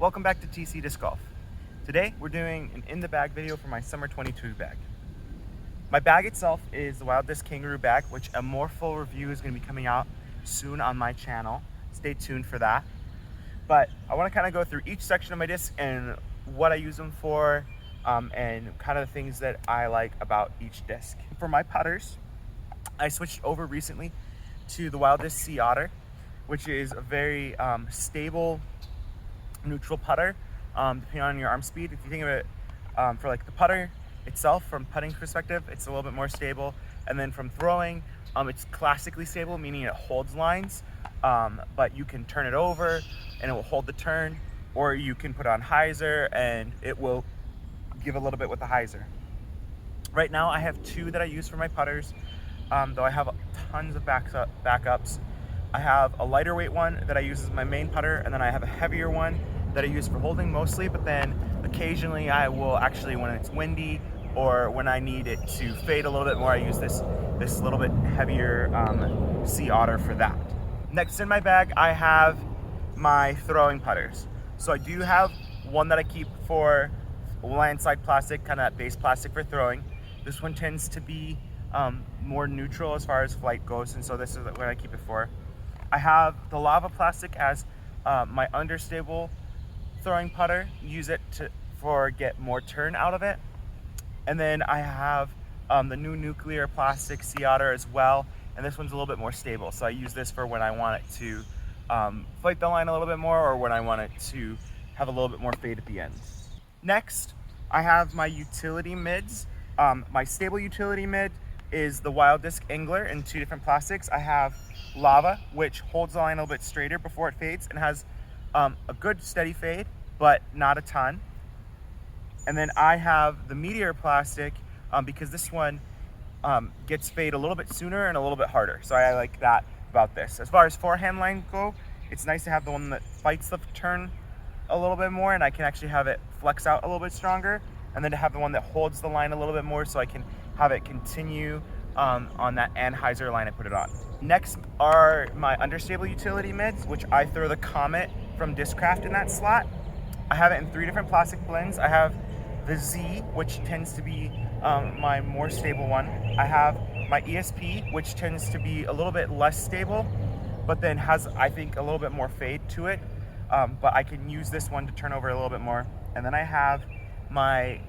Welcome back to TC Disc Golf. Today we're doing an in the bag video for my summer 22 bag. My bag itself is the Wild Disc Kangaroo bag, which a more full review is going to be coming out soon on my channel. Stay tuned for that. But I want to kind of go through each section of my disc and what I use them for, and kind of the things that I like about each disc. For my putters, I switched over recently to the Wild Disc Sea Otter, which is a very stable neutral putter, depending on your arm speed. If you think of it for like the putter itself, from putting perspective, it's a little bit more stable, and then from throwing, it's classically stable, meaning it holds lines, but you can turn it over and it will hold the turn, or you can put on hyzer and it will give a little bit with the hyzer. Right now I have two that I use for my putters, though I have tons of backups. I have a lighter weight one that I use as my main putter, and then I have a heavier one that I use for holding mostly, but then occasionally I will actually, when it's windy or when I need it to fade a little bit more, I use this little bit heavier Sea Otter for that. Next in my bag, I have my throwing putters. So I do have one that I keep for landslide plastic, kind of that base plastic for throwing. This one tends to be more neutral as far as flight goes, and so this is what I keep it for. I have the lava plastic as my Understable throwing putter, use it for get more turn out of it. And then I have the new nuclear plastic Sea Otter as well, and this one's a little bit more stable, so I use this for when I want it to flight the line a little bit more, or when I want it to have a little bit more fade at the end. Next, I have my utility mids. My stable utility mid is the Wild Disc Angler in two different plastics. I have lava, which holds the line a little bit straighter before it fades and has a good steady fade, but not a ton. And then I have the Meteor plastic, because this one gets fade a little bit sooner and a little bit harder. So I like that about this. As far as forehand line go, it's nice to have the one that fights the turn a little bit more, and I can actually have it flex out a little bit stronger, and then to have the one that holds the line a little bit more, so I can have it continue on that anhyzer line I put it on. Next are my Understable utility mids, which I throw the Comet from Discraft in that slot. I have it in three different plastic blends. I have the Z, which tends to be my more stable one. I have my ESP, which tends to be a little bit less stable, but then has, I think, a little bit more fade to it. But I can use this one to turn over a little bit more. And then I have my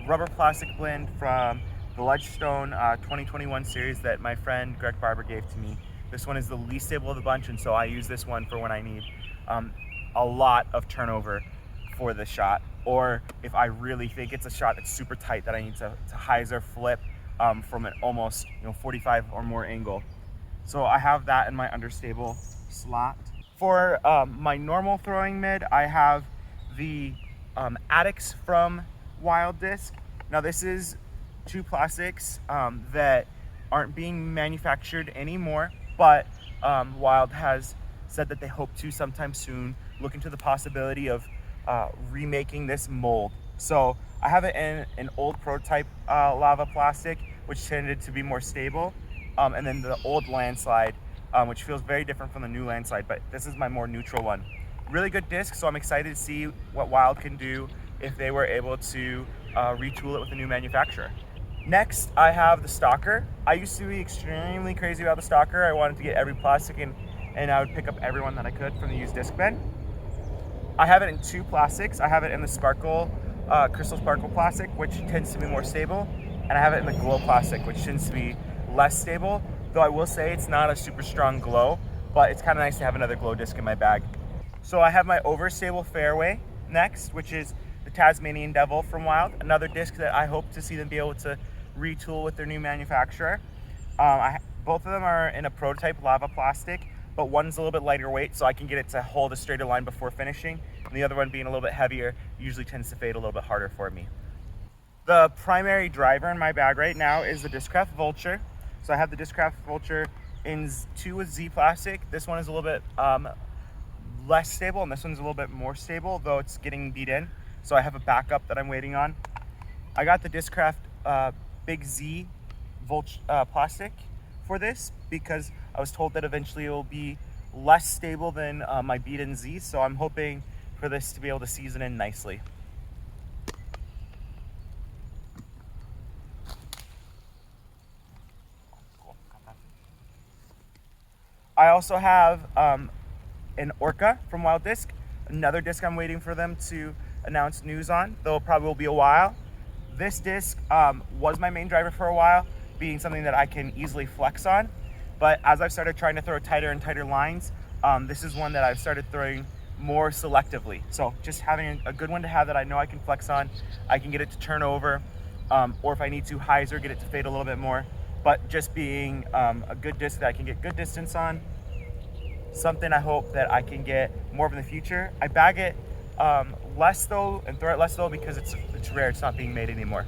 rubber plastic blend from the Ledgestone 2021 series that my friend Greg Barber gave to me. This one is the least stable of the bunch, and so I use this one for when I need a lot of turnover for the shot, or if I really think it's a shot that's super tight that I need to hyzer flip from an almost 45 or more angle. So I have that in my Understable slot. For my normal throwing mid, I have the Addicts from Wild Disc. Now this is two plastics that aren't being manufactured anymore, but Wild has said that they hope to sometime soon look into the possibility of remaking this mold. So I have it in an old prototype lava plastic, which tended to be more stable, and then the old landslide, which feels very different from the new landslide, but this is my more neutral one. Really good disc, so I'm excited to see what Wild can do if they were able to retool it with a new manufacturer. Next, I have the Stalker. I used to be extremely crazy about the Stalker. I wanted to get every plastic and I would pick up every one that I could from the used disc bin. I have it in two plastics. I have it in the Sparkle, Crystal Sparkle plastic, which tends to be more stable, and I have it in the Glow plastic, which tends to be less stable, though I will say it's not a super strong glow, but it's kind of nice to have another glow disc in my bag. So I have my Overstable Fairway next, which is the Tasmanian Devil from Wild, another disc that I hope to see them be able to retool with their new manufacturer. Both of them are in a prototype lava plastic, but one's a little bit lighter weight, so I can get it to hold a straighter line before finishing, and the other one being a little bit heavier usually tends to fade a little bit harder for me. The primary driver in my bag right now is the Discraft Vulture. So I have the Discraft Vulture in two with Z plastic. This one is a little bit less stable, and this one's a little bit more stable, though it's getting beat in. So I have a backup that I'm waiting on. I got the Discraft Big Z plastic for this because I was told that eventually it will be less stable than my beat-in Z. So I'm hoping for this to be able to season in nicely. I also have an Orca from Wild Disc, another disc I'm waiting for them to announce news on, though it probably will be a while. This disc was my main driver for a while, being something that I can easily flex on. But as I've started trying to throw tighter and tighter lines, this is one that I've started throwing more selectively. So just having a good one to have that I know I can flex on, I can get it to turn over, or if I need to, hyzer, get it to fade a little bit more. But just being a good disc that I can get good distance on, something I hope that I can get more of in the future. I bag it less though and throw it less though because it's rare, it's not being made anymore.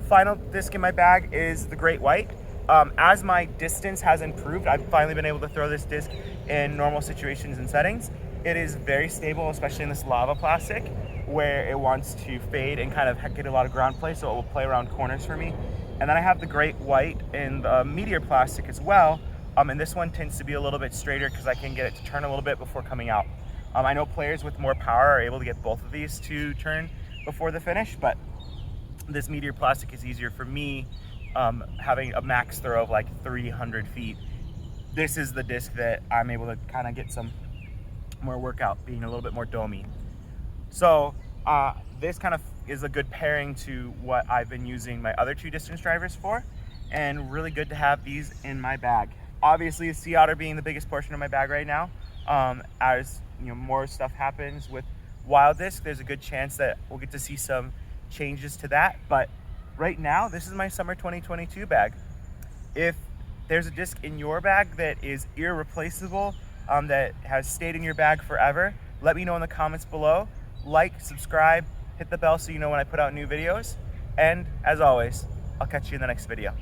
Final disc in my bag is the Great White. As my distance has improved, I've finally been able to throw this disc in normal situations and settings. It is very stable, especially in this lava plastic where it wants to fade and kind of get a lot of ground play, so it will play around corners for me. And then I have the Great White in the Meteor plastic as well, and this one tends to be a little bit straighter because I can get it to turn a little bit before coming out. I know players with more power are able to get both of these to turn before the finish, but this Meteor plastic is easier for me, having a max throw of like 300 feet. This is the disc that I'm able to kind of get some more workout, being a little bit more domey. So this kind of is a good pairing to what I've been using my other two distance drivers for, and really good to have these in my bag. Obviously, Sea Otter being the biggest portion of my bag right now. As you know, more stuff happens with Wild Disc, there's a good chance that we'll get to see some changes to that. But right now, this is my summer 2022 bag. If there's a disc in your bag that is irreplaceable, that has stayed in your bag forever, let me know in the comments below. Like, subscribe, hit the bell so you know when I put out new videos. And as always, I'll catch you in the next video.